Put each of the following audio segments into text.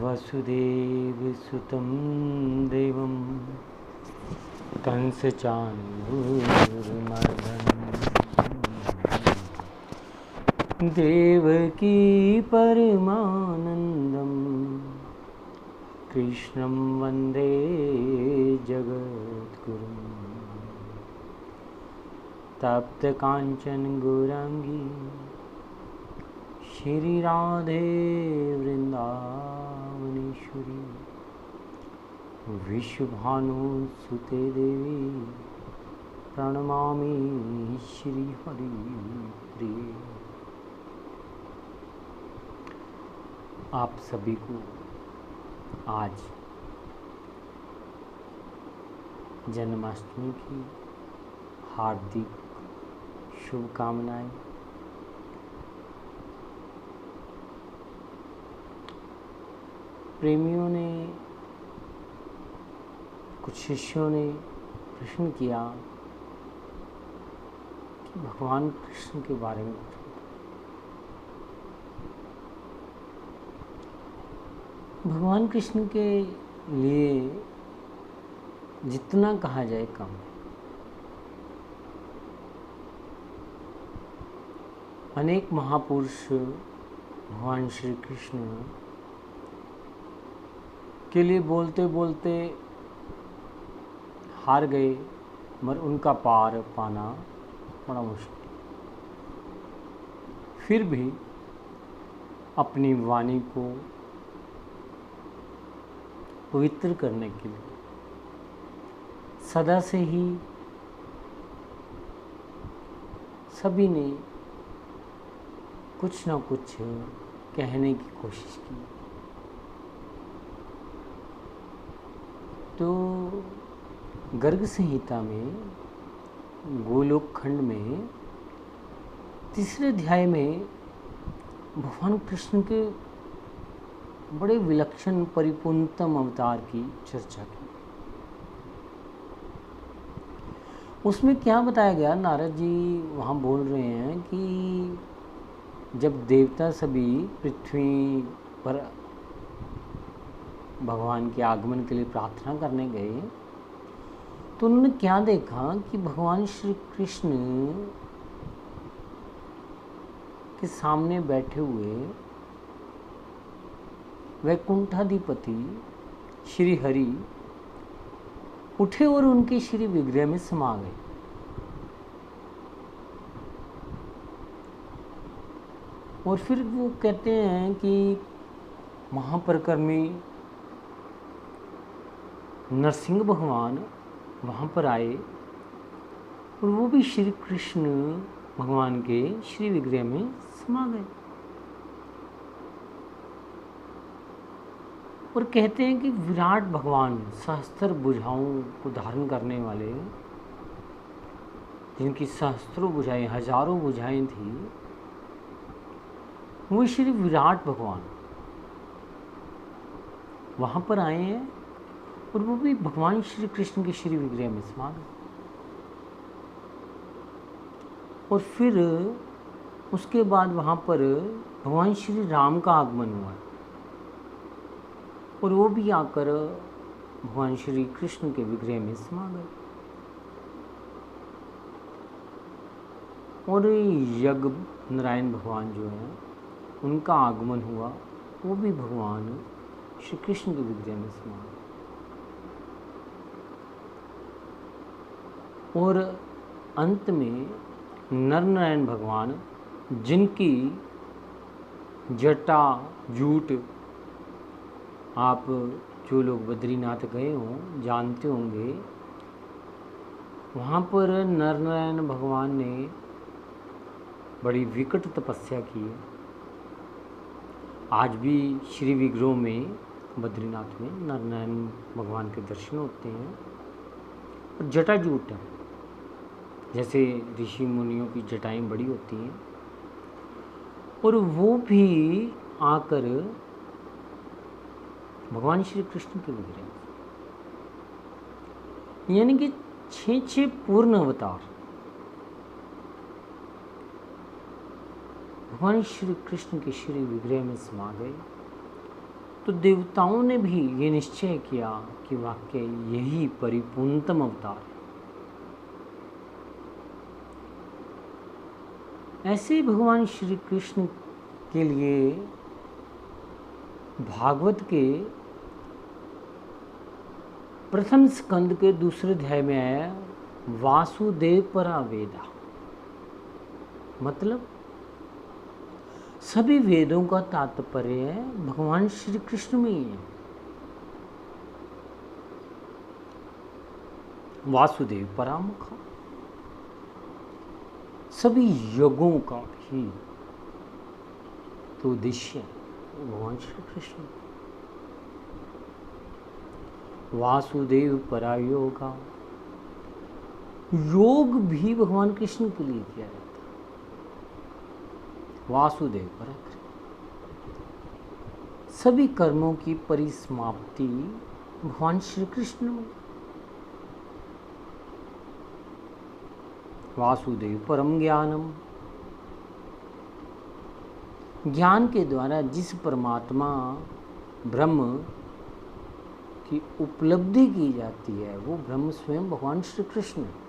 वसुदेवसुतं देवं कंसचाणूरमर्दनं देवकी परमानन्दं कृष्णं वन्दे जगद्गुरुं तप्तकाञ्चन गौराङ्गी श्री राधे वृंदावनेश्वरी विश्वभानुसुते देवी प्रणमामि श्री हरिप्रिये। आप सभी को आज जन्माष्टमी की हार्दिक शुभकामनाएं। प्रेमियों ने, कुछ शिष्यों ने प्रश्न किया कि भगवान कृष्ण के बारे में भगवान कृष्ण के लिए जितना कहा जाए कम है। अनेक महापुरुष भगवान श्री कृष्ण के लिए बोलते बोलते हार गए, मगर उनका पार पाना बड़ा मुश्किल। फिर भी अपनी वाणी को पवित्र करने के लिए सदा से ही सभी ने कुछ ना कुछ कहने की कोशिश की। तो गर्ग संहिता में गोलोक खंड में तीसरे अध्याय में भगवान कृष्ण के बड़े विलक्षण परिपूर्णतम अवतार की चर्चा की। उसमें क्या बताया गया, नारद जी वहाँ बोल रहे हैं कि जब देवता सभी पृथ्वी पर भगवान के आगमन के लिए प्रार्थना करने गए तो उन्होंने क्या देखा कि भगवान श्री कृष्ण के सामने बैठे हुए वैकुंठाधिपति श्री हरि उठे और उनके श्री विग्रह में समा गए। और फिर वो कहते हैं कि महापरिक्रमी नरसिंह भगवान वहाँ पर आए और वो भी श्री कृष्ण भगवान के श्री विग्रह में समा गए। और कहते हैं कि विराट भगवान सहस्त्र भुजाओं को धारण करने वाले, जिनकी सहस्त्रों भुजाएं, हजारों भुजाएं थी, वो श्री विराट भगवान वहाँ पर आए हैं और वो भी भगवान श्री कृष्ण के श्री विग्रह में समा गए। और फिर उसके बाद वहाँ पर भगवान श्री राम का आगमन हुआ और वो भी आकर भगवान श्री कृष्ण के विग्रह में समा गए। और यज्ञ नारायण भगवान जो हैं उनका आगमन हुआ, वो भी भगवान श्री कृष्ण के विग्रह में समा गए। और अंत में नर नारायण भगवान, जिनकी जटा जूट, आप जो लोग बद्रीनाथ गए हों जानते होंगे, वहाँ पर नर नारायण भगवान ने बड़ी विकट तपस्या की है। आज भी श्री विग्रहों में बद्रीनाथ में नर नारायण भगवान के दर्शन होते हैं। और जटा जूट है, जैसे ऋषि मुनियों की जटाएं बड़ी होती हैं, और वो भी आकर भगवान श्री कृष्ण के विग्रह, यानी कि 6 पूर्ण अवतार भगवान श्री कृष्ण के श्री विग्रह में समा गए तो देवताओं ने भी ये निश्चय किया कि वाकई यही परिपूर्णतम अवतार है। ऐसे ही भगवान श्री कृष्ण के लिए भागवत के प्रथम स्कंद के दूसरे अध्याय में आया वासुदेव परा वेदा, मतलब सभी वेदों का तात्पर्य भगवान श्री कृष्ण में ही है। वासुदेव परामुख, सभी यज्ञों का भी तो उद्देश्य है भगवान श्री कृष्ण। वासुदेव परा योगा, योग भी भगवान कृष्ण के लिए किया जाता है। वासुदेव परा, सभी कर्मों की परिसमाप्ति भगवान श्री कृष्ण में। वासुदेव परम ज्ञानम, ज्ञान के द्वारा जिस परमात्मा ब्रह्म की उपलब्धि की जाती है वो ब्रह्म स्वयं भगवान श्री कृष्ण है।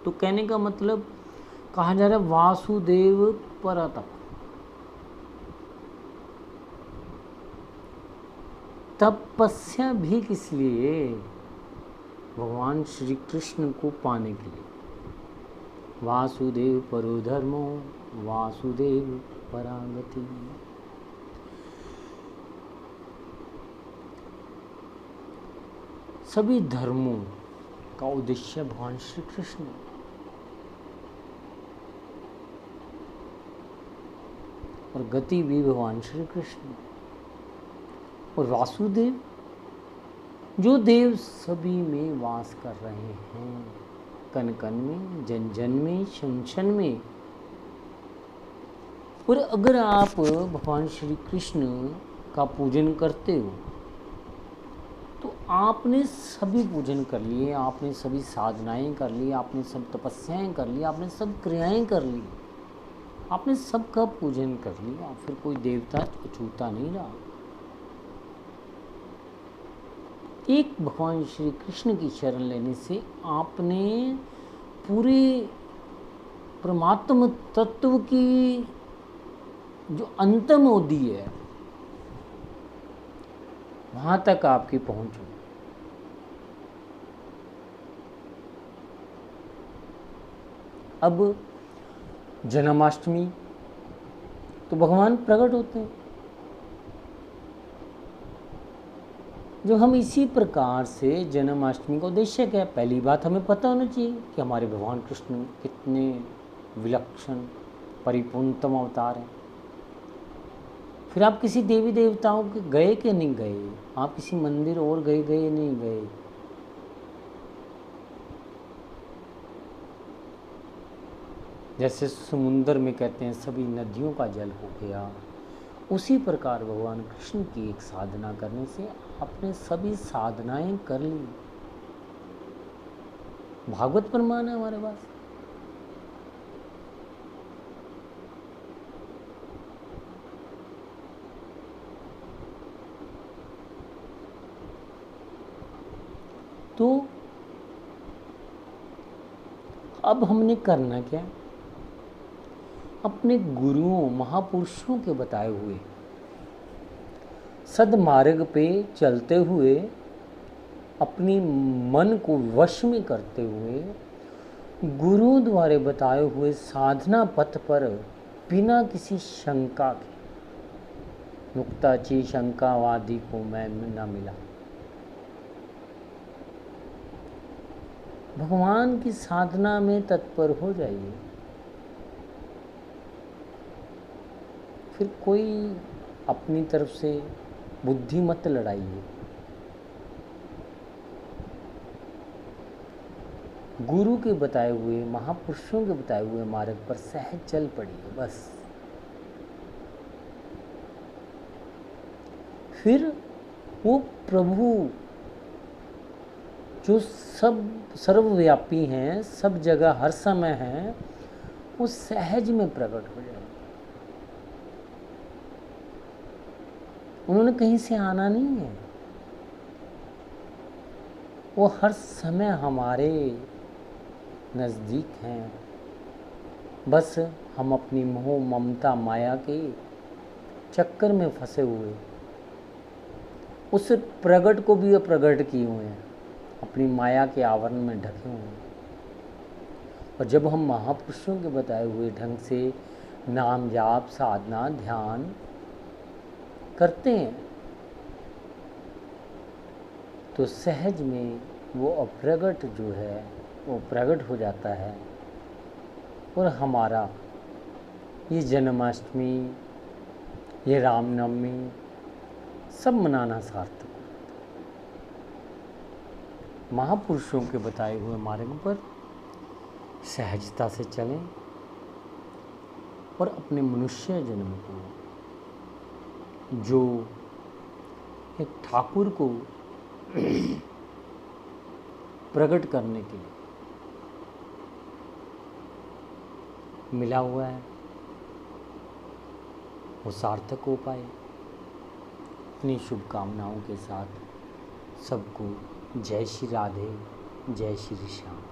तो कहने का मतलब कहा जा रहा है वासुदेव परतप, तपस्या भी किस लिए? भगवान श्री कृष्ण को पाने के लिए। वासुदेव परो धर्मो वासुदेव परागति। सभी धर्मों का उद्देश्य भगवान श्री कृष्ण है। और गति भी भगवान श्री कृष्ण। और वासुदेव, जो देव सभी में वास कर रहे हैं, कण कण में, जन जन में, शन शन में। और अगर आप भगवान श्री कृष्ण का पूजन करते हो तो आपने सभी पूजन कर लिए, आपने सभी साधनाएं कर ली, आपने सब तपस्याएं कर ली, आपने सब क्रियाएं कर ली, आपने सबका पूजन कर लिया। फिर कोई देवता अछूता नहीं रहा। एक भगवान श्री कृष्ण की शरण लेने से आपने पूरे परमात्म तत्व की जो अंतिम मोदी है वहां तक आपकी पहुंच हो। अब जन्माष्टमी तो भगवान प्रकट होते हैं, जो हम इसी प्रकार से जन्माष्टमी का उद्देश्य क्या है? पहली बात हमें पता होना चाहिए कि हमारे भगवान कृष्ण कितने विलक्षण परिपूर्णतम अवतार हैं। फिर आप किसी देवी देवताओं के गए कि नहीं गए, आप किसी मंदिर और गए नहीं गए, जैसे समुंदर में कहते हैं सभी नदियों का जल हो गया, उसी प्रकार भगवान कृष्ण की एक साधना करने से आपने सभी साधनाएं कर ली। भागवत प्रमाण है हमारे पास। तो अब हमने करना क्या? अपने गुरुओं महापुरुषों के बताए हुए सदमार्ग पे चलते हुए, अपनी मन को वश में करते हुए, गुरुओं द्वारा बताए हुए साधना पथ पर बिना किसी शंका के, नुक्ताची शंकावादी को मैं न मिला, भगवान की साधना में तत्पर हो जाइए। फिर कोई अपनी तरफ से बुद्धि मत लड़ाइए। गुरु के बताए हुए, महापुरुषों के बताए हुए मार्ग पर सहज चल पड़िए बस। फिर वो प्रभु जो सब सर्वव्यापी हैं, सब जगह हर समय हैं, वो सहज में प्रकट हो जाए। उन्होंने कहीं से आना नहीं है, वो हर समय हमारे नज़दीक हैं। बस हम अपनी मोह ममता माया के चक्कर में फंसे हुए उस प्रगट को भी अप्रगट किए हुए हैं, अपनी माया के आवरण में ढके हुए हैं। और जब हम महापुरुषों के बताए हुए ढंग से नाम जाप साधना ध्यान करते हैं तो सहज में वो अप्रगट जो है वो प्रकट हो जाता है। और हमारा ये जन्माष्टमी, ये रामनवमी सब मनाना सार्थक हो जाता है। महापुरुषों के बताए हुए मार्ग पर सहजता से चलें और अपने मनुष्य जन्म को जो एक ठाकुर को प्रकट करने के लिए मिला हुआ है वो सार्थक हो पाए। अपनी शुभकामनाओं के साथ सबको जय श्री राधे, जय श्री श्याम।